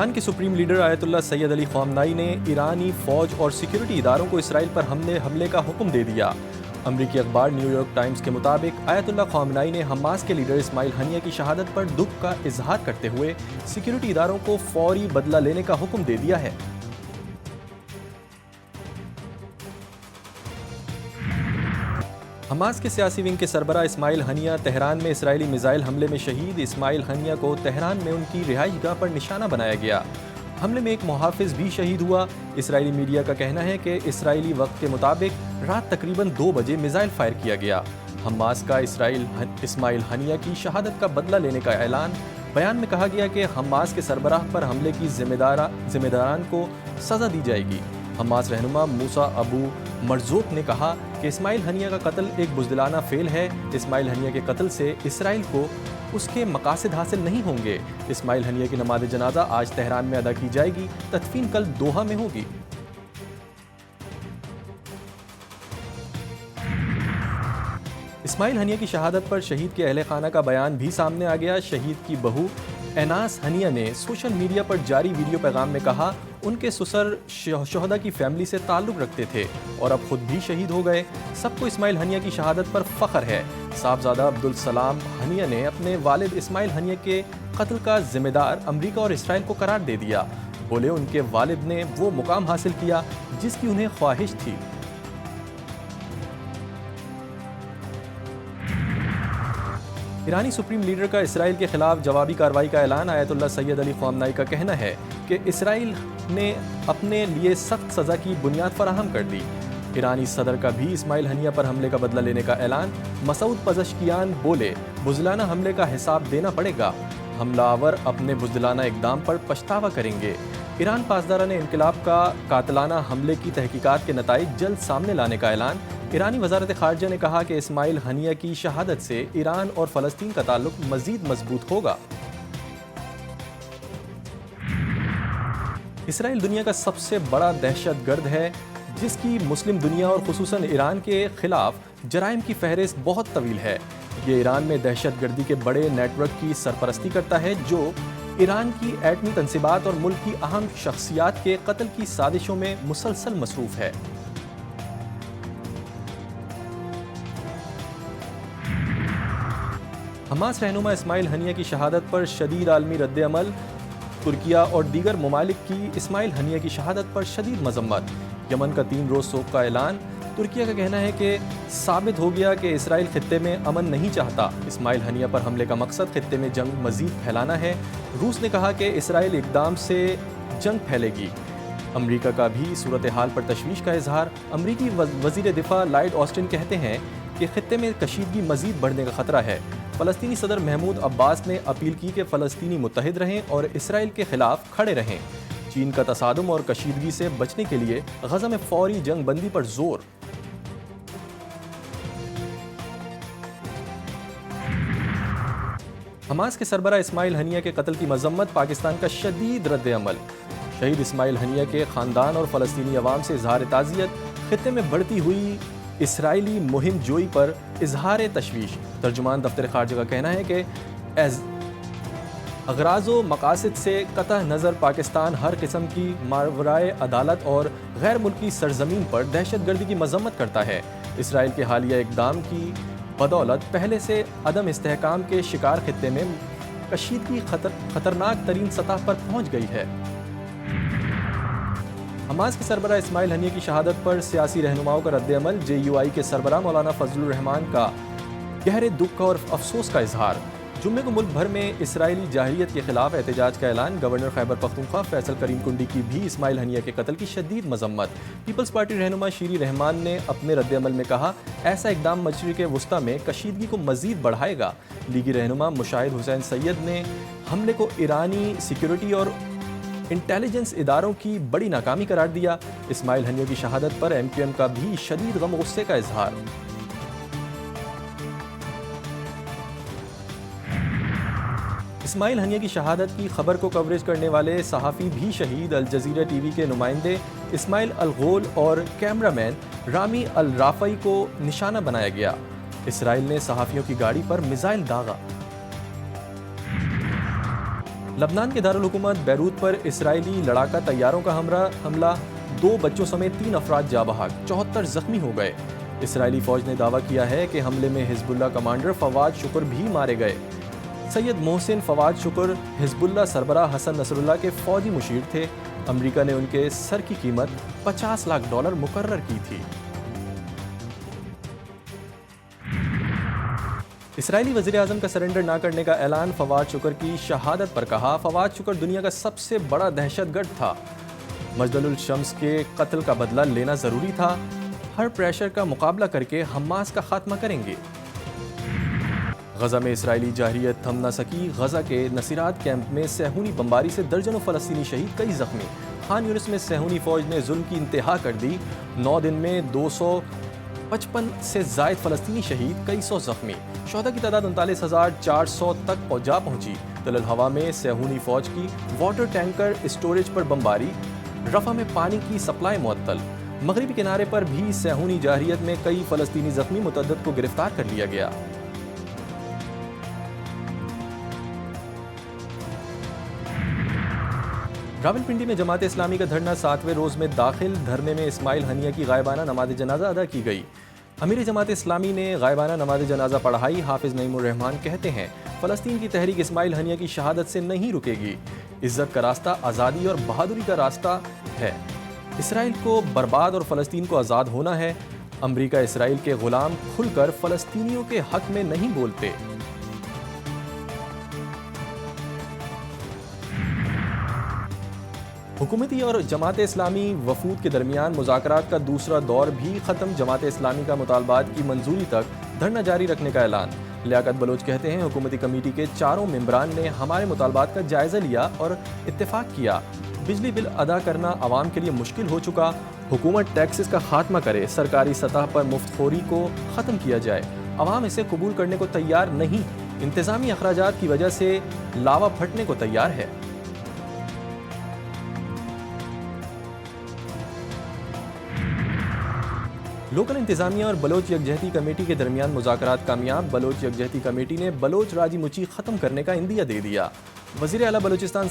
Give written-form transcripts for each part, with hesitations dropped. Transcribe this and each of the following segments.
ایران کے supreme leader آیت اللہ سید علی خامنائی نے ایرانی فوج اور سیکیورٹی اداروں کو اسرائیل پر حملے کا حکم دے دیا۔ امریکی اخبار نیو یارک ٹائمز کے مطابق آیت اللہ خامنائی نے حماس کے لیڈر اسماعیل ہنیہ کی شہادت پر دکھ کا اظہار کرتے ہوئے سیکیورٹی اداروں کو فوری بدلہ لینے کا حکم دے دیا ہے۔ حماس کے سیاسی ونگ کے سربراہ اسماعیل ہنیہ تہران میں اسرائیلی میزائل حملے میں شہید۔ اسماعیل ہنیہ کو تہران میں ان کی رہائش گاہ پر نشانہ بنایا گیا۔ حملے میں ایک محافظ بھی شہید ہوا۔ اسرائیلی میڈیا کا کہنا ہے کہ اسرائیلی وقت کے مطابق رات تقریباً 2 بجے میزائل فائر کیا گیا۔ حماس کا اسماعیل ہنیہ کی شہادت کا بدلہ لینے کا اعلان۔ بیان میں کہا گیا کہ حماس کے سربراہ پر حملے کی ذمہ داران کو سزا دی جائے گی۔ حماس رہنما موسیٰ ابو مرزوق نے کہا کہ اسماعیل ہنیہ کا قتل ایک بزدلانہ فعل ہے۔ اسماعیل ہنیہ کے قتل سے اسرائیل کو اس کے مقاصد حاصل نہیں ہوں گے۔ اسماعیل ہنیہ کی نماز جنازہ آج تہران میں ادا کی جائے گی، تدفین کل دوحہ میں ہوگی۔ اسماعیل ہنیہ کی شہادت پر شہید کے اہل خانہ کا بیان بھی سامنے آ گیا۔ شہید کی بہو ایناس ہنیہ نے سوشل میڈیا پر جاری ویڈیو پیغام میں کہا ان کے سسر شہداء کی فیملی سے تعلق رکھتے تھے اور اب خود بھی شہید ہو گئے۔ سب کو اسماعیل ہنیہ کی شہادت پر فخر ہے۔ صاحبزادہ عبدالسلام ہنیہ نے اپنے والد اسماعیل ہنیہ کے قتل کا ذمہ دار امریکہ اور اسرائیل کو قرار دے دیا۔ بولے ان کے والد نے وہ مقام حاصل کیا جس کی انہیں خواہش تھی۔ ایرانی سپریم لیڈر کا اسرائیل کے خلاف جوابی کارروائی کا اعلان۔ آیت اللہ سید علی خامنائی کا کہنا ہے کہ اسرائیل نے اپنے لیے سخت سزا کی بنیاد فراہم کر دی۔ ایرانی صدر کا بھی اسماعیل ہنیہ پر حملے کا بدلہ لینے کا اعلان۔ مسعود پزشکیان بولے بزدلانہ حملے کا حساب دینا پڑے گا، حملہ آور اپنے بزدلانہ اقدام پر پچھتاوا کریں گے۔ ایران پاسداران انقلاب کا قاتلانہ حملے کی تحقیقات کے نتائج جلد سامنے لانے کا اعلان۔ ایرانی وزارت خارجہ نے کہا کہ اسماعیل ہنیہ کی شہادت سے ایران اور فلسطین کا تعلق مزید مضبوط ہوگا۔ اسرائیل دنیا کا سب سے بڑا دہشت گرد ہے جس کی مسلم دنیا اور خصوصاً ایران کے خلاف جرائم کی فہرست بہت طویل ہے۔ یہ ایران میں دہشت گردی کے بڑے نیٹ ورک کی سرپرستی کرتا ہے جو ایران کی ایٹمی تنصیبات اور ملک کی اہم شخصیات کے قتل کی سازشوں میں مسلسل مصروف ہے۔ حماس رہنما اسماعیل ہنیہ کی شہادت پر شدید عالمی رد عمل۔ ترکیہ اور دیگر ممالک کی اسماعیل ہنیہ کی شہادت پر شدید مذمت۔ یمن کا 3 روز سوگ کا اعلان۔ ترکیہ کا کہنا ہے کہ ثابت ہو گیا کہ اسرائیل خطے میں امن نہیں چاہتا۔ اسماعیل ہنیہ پر حملے کا مقصد خطے میں جنگ مزید پھیلانا ہے۔ روس نے کہا کہ اسرائیل اقدام سے جنگ پھیلے گی۔ امریکہ کا بھی صورتحال پر تشویش کا اظہار۔ امریکی وزیر دفاع لائیڈ آسٹن کہتے ہیں کہ خطے میں کشیدگی مزید بڑھنے کا خطرہ ہے۔ فلسطینی صدر محمود عباس نے اپیل کی کہ فلسطینی متحد رہیں اور اسرائیل کے خلاف کھڑے رہیں۔ چین کا تصادم اور کشیدگی سے بچنے کے لیے غزہ میں فوری جنگ بندی پر زور۔ حماس کے سربراہ اسماعیل ہنیہ کے قتل کی مذمت۔ پاکستان کا شدید رد عمل۔ شہید اسماعیل ہنیہ کے خاندان اور فلسطینی عوام سے اظہار تعزیت۔ خطے میں بڑھتی ہوئی اسرائیلی مہم جوئی پر اظہار تشویش۔ ترجمان دفتر خارجہ کا کہنا ہے کہ اغراض و مقاصد سے قطع نظر پاکستان ہر قسم کی ماورائے عدالت اور غیر ملکی سرزمین پر دہشت گردی کی مذمت کرتا ہے۔ اسرائیل کے حالیہ اقدام کی بدولت پہلے سے عدم استحکام کے شکار خطے میں کشیدگی خطرناک ترین سطح پر پہنچ گئی ہے۔ حماس کے سربراہ اسماعیل ہنیہ کی شہادت پر سیاسی رہنماؤں کا رد عمل۔ JUI کے سربراہ مولانا فضل الرحمان کا گہرے دکھ اور افسوس کا اظہار۔ جمعے کو ملک بھر میں اسرائیلی جارحیت کے خلاف احتجاج کا اعلان۔ گورنر خیبر پختونخوا فیصل کریم کنڈی کی بھی اسماعیل ہنیہ کے قتل کی شدید مذمت۔ پیپلز پارٹی رہنما شیری رحمان نے اپنے رد عمل میں کہا ایسا اقدام مشرق وسطیٰ میں کشیدگی کو مزید بڑھائے گا۔ لیگی رہنما مشاہد حسین سید نے حملے کو ایرانی سیکیورٹی اور انٹیلیجنس اداروں کی بڑی ناکامی قرار دیا۔ اسماعیل ہنیہ کی شہادت پر MQM کا بھی شدید غم و غصے کا اظہار۔ اسماعیل ہنیہ کی شہادت کی خبر کو کوریج کرنے والے صحافی بھی شہید۔ الجزیرہ ٹی وی کے نمائندے اسماعیل الغول اور کیمرہ مین رامی الرافعی کو نشانہ بنایا گیا۔ اسرائیل نے صحافیوں کی گاڑی پر میزائل داغا۔ لبنان کے دارالحکومت بیروت پر اسرائیلی لڑاکا طیاروں کا حملہ 2 بچوں سمیت 3 افراد جاں بحق، 74 زخمی ہو گئے۔ اسرائیلی فوج نے دعویٰ کیا ہے کہ حملے میں حزب اللہ کمانڈر فواد شکر بھی مارے گئے۔ سید محسن فواد شکر حزب اللہ سربراہ حسن نصر اللہ کے فوجی مشیر تھے۔ امریکہ نے ان کے سر کی قیمت $50 لاکھ مقرر کی تھی۔ اسرائیلی وزیراعظم کا سرنڈر نہ کرنے کا اعلان، فواد شکر کی شہادت پر کہا فواد شکر دنیا کا سب سے بڑا دہشت گرد تھا، مجدل الشمس کے قتل کا بدلہ لینا ضروری تھا، ہر پریشر کا مقابلہ کر کے حماس کا خاتمہ کریں گے۔ غزہ میں اسرائیلی جارحیت تھم نہ سکی، غزہ کے نصیرات کیمپ میں صہیونی بمباری سے درجنوں فلسطینی شہید، کئی زخمی۔ خان یونس میں صہیونی فوج نے ظلم کی انتہا کر دی، 9 دن میں 255 سے زائد فلسطینی شہید، کئی سو زخمی۔ شہداء کی تعداد 39,400 تک جا پہنچی۔ تل الہوا میں صہیونی فوج کی واٹر ٹینکر اسٹوریج پر بمباری، رفح میں پانی کی سپلائی معطل۔ مغربی کنارے پر بھی صہیونی جارحیت میں کئی فلسطینی زخمی، متعدد کو گرفتار کر لیا گیا۔ راولپنڈی میں جماعت اسلامی کا دھرنا 7ویں روز میں داخل، دھرنے میں اسماعیل ہنیہ کی غائبانہ نماز جنازہ ادا کی گئی۔ امیر جماعت اسلامی نے غائبانہ نماز جنازہ پڑھائی۔ حافظ نعیم الرحمان کہتے ہیں فلسطین کی تحریک اسماعیل ہنیہ کی شہادت سے نہیں رکے گی، عزت کا راستہ آزادی اور بہادری کا راستہ ہے، اسرائیل کو برباد اور فلسطین کو آزاد ہونا ہے۔ امریکہ اسرائیل کے غلام کھل کر فلسطینیوں کے حق میں نہیں بولتے۔ حکومتی اور جماعت اسلامی وفود کے درمیان مذاکرات کا دوسرا دور بھی ختم، جماعت اسلامی کا مطالبات کی منظوری تک دھرنا جاری رکھنے کا اعلان۔ لیاقت بلوچ کہتے ہیں حکومتی کمیٹی کے 4 ممبران نے ہمارے مطالبات کا جائزہ لیا اور اتفاق کیا، بجلی بل ادا کرنا عوام کے لیے مشکل ہو چکا، حکومت ٹیکسز کا خاتمہ کرے، سرکاری سطح پر مفت خوری کو ختم کیا جائے، عوام اسے قبول کرنے کو تیار نہیں، انتظامی اخراجات کی وجہ سے لاوا پھٹنے کو تیار ہے۔ لوکل انتظامیہ اور بلوچ یکجہتی کمیٹی کے درمیان مذاکرات کامیاب، بلوچ یکجہتی کمیٹی نے بلوچ راجی مچی ختم کرنے کا عندیہ دے دیا۔ وزیر اعلیٰ بلوچستان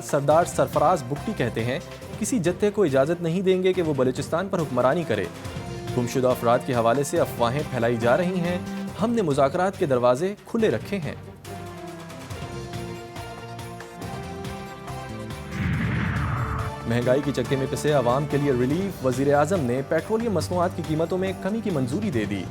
سردار سرفراز بگٹی کہتے ہیں کسی جتھے کو اجازت نہیں دیں گے کہ وہ بلوچستان پر حکمرانی کرے، گمشدہ افراد کے حوالے سے افواہیں پھیلائی جا رہی ہیں، ہم نے مذاکرات کے دروازے کھلے رکھے ہیں۔ مہنگائی کی چکے میں پسے عوام کے لیے ریلیف، وزیر اعظم نے پیٹرولیم مصنوعات کی قیمتوں میں کمی کی منظوری دے دی۔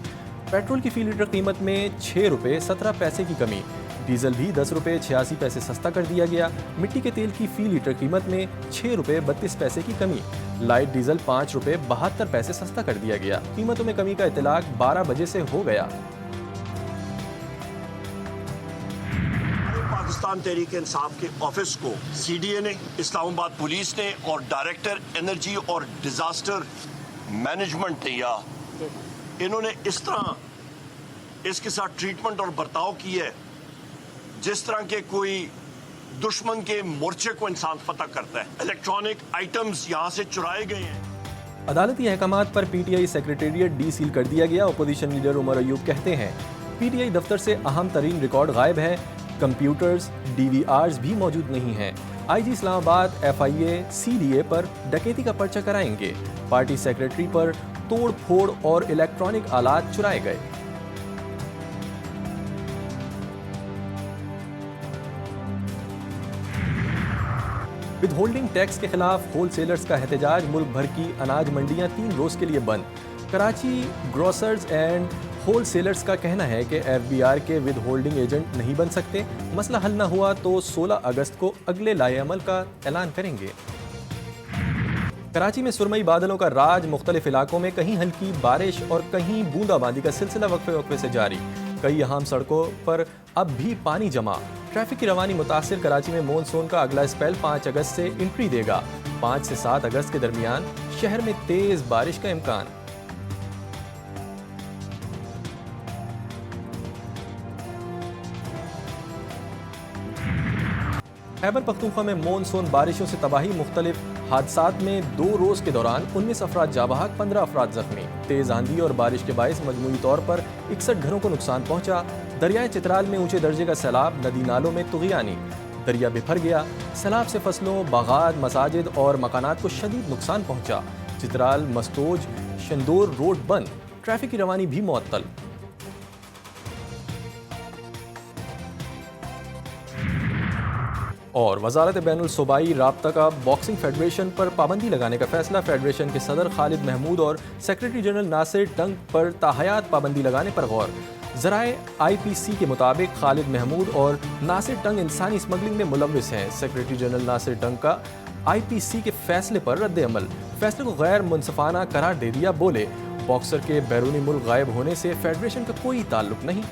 پیٹرول کی فی لیٹر قیمت میں ₹6.17 کی کمی، ڈیزل بھی ₹10.86 سستا کر دیا گیا۔ مٹی کے تیل کی فی لیٹر قیمت میں ₹6.32 کی کمی، لائٹ ڈیزل ₹5.72 سستا کر دیا گیا۔ قیمتوں میں کمی کا اطلاق 12 بجے سے ہو گیا۔ پاکستان تحریک انصاف کے آفس کو سی ڈی اے نے، اسلام آباد پولیس نے اور ڈائریکٹر انرجی اور ڈیزاسٹر مینجمنٹ نے، یا انہوں نے اس طرح اس کے ساتھ ٹریٹمنٹ اور برتاؤ کی ہے جس طرح کے کوئی دشمن کے مورچے کو انسان فتح کرتا ہے۔ الیکٹرانک آئٹمز یہاں سے چرائے گئے ہیں۔ عدالتی احکامات پر P T I secretariat de seal کر دیا گیا۔ اپوزیشن لیڈر عمر ایوب کہتے ہیں پی ٹی آئی دفتر سے اہم ترین ریکارڈ غائب ہے، کمپیوٹرز، ڈی وی آرز بھی موجود نہیں ہیں۔ آئی جی اسلام آباد F I a C D A پر ڈکیتی کا پرچہ کرائیں گے۔ پارٹی سیکریٹری پر توڑ پھوڑ اور الیکٹرانک آلات چرائے گئے۔ ود ہولڈنگ ٹیکس کے خلاف ہول سیلرز کا احتجاج، ملک بھر کی اناج منڈیاں 3 روز کے لیے بند۔ Karachi grocers and wholesalers کا کہنا ہے کہ ایف بی آر کے ود ہولڈنگ ایجنٹ نہیں بن سکتے، مسئلہ حل نہ ہوا تو 16 اگست کو اگلے لائحہ عمل کا اعلان کریں گے۔ کراچی میں سرمئی بادلوں کا راج، مختلف علاقوں میں کہیں ہلکی بارش اور کہیں بوندا باندی کا سلسلہ وقفے سے جاری، کئی اہم سڑکوں پر اب بھی پانی جمع، ٹریفک کی روانی متاثر۔ کراچی میں مون سون کا اگلا اسپیل 5 اگست سے انٹری دے گا، 5 سے 7 اگست کے درمیان شہر میں تیز بارش کا امکان۔ خیبر پختونخوا میں مون سون بارشوں سے تباہی، مختلف حادثات میں 2 روز کے دوران 19 افراد جاں بحق، 15 افراد زخمی۔ تیز آندھی اور بارش کے باعث مجموعی طور پر 61 گھروں کو نقصان پہنچا۔ دریائے چترال میں اونچے درجے کا سیلاب، ندی نالوں میں طغیانی، دریا بکھر گیا، سیلاب سے فصلوں، باغات، مساجد اور مکانات کو شدید نقصان پہنچا۔ چترال مستوج شندور روڈ بند، ٹریفک کی روانی بھی معطل۔ اور وزارت بین الصوبائی رابطہ کا باکسنگ فیڈریشن پر پابندی لگانے کا فیصلہ، فیڈریشن کے صدر خالد محمود اور سیکرٹری جنرل ناصر ٹنگ پر تاحیات پابندی لگانے پر غور۔ ذرائع آئی پی سی کے مطابق خالد محمود اور ناصر ٹنگ انسانی اسمگلنگ میں ملوث ہیں۔ سیکرٹری جنرل ناصر ٹنگ کا آئی پی سی کے فیصلے پر رد عمل، فیصلے کو غیر منصفانہ قرار دے دیا، بولے باکسر کے بیرونی ملک غائب ہونے سے فیڈریشن کا کوئی تعلق نہیں۔